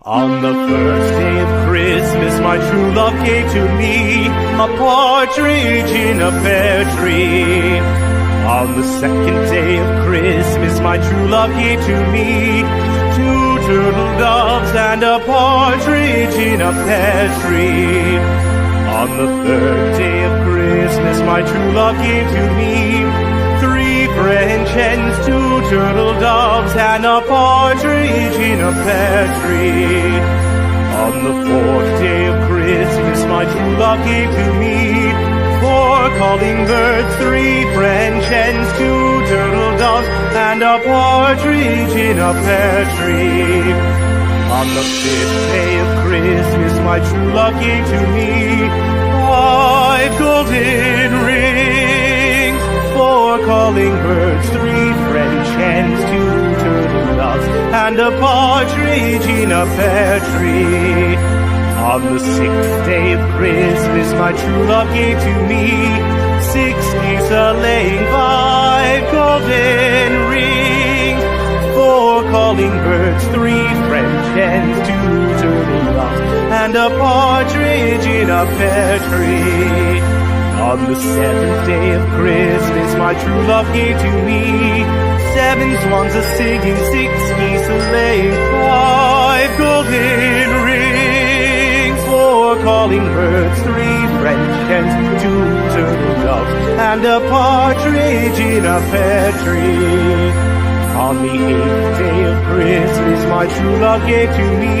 On the first day of Christmas, my true love gave to me a partridge in a pear tree. On the second day of Christmas, my true love gave to me two turtle doves and a partridge in a pear tree. On the third day of Christmas, my true love gave to me three French hens, two turtle doves, and a partridge in a pear tree. On the fourth day of Christmas, my true love gave to me four calling birds, three French hens, two turtle doves, and a partridge in a pear tree. On the fifth day of Christmas, my true love gave to me five golden rings, four calling birds, three French hens, two turtle doves, and a partridge in a pear tree. On the sixth day of Christmas, my true love gave to me six geese a-laying, five golden rings, four calling birds, three French hens, two turtle doves, and a partridge in a pear tree. On the seventh day of Christmas, my true love gave to me seven swans a-singing, six geese a-laying, five golden rings, four calling birds, three French hens, two turtle doves, and a partridge in a pear tree. On the eighth day of Christmas, my true love gave to me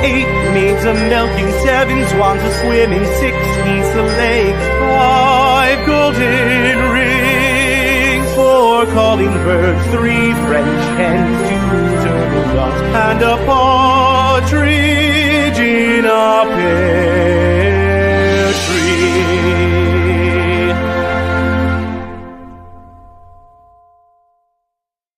eight maids a-milking, seven swans a-swimming, six geese a-laying, five golden rings, four calling birds, three French hens, two turtle doves, and a partridge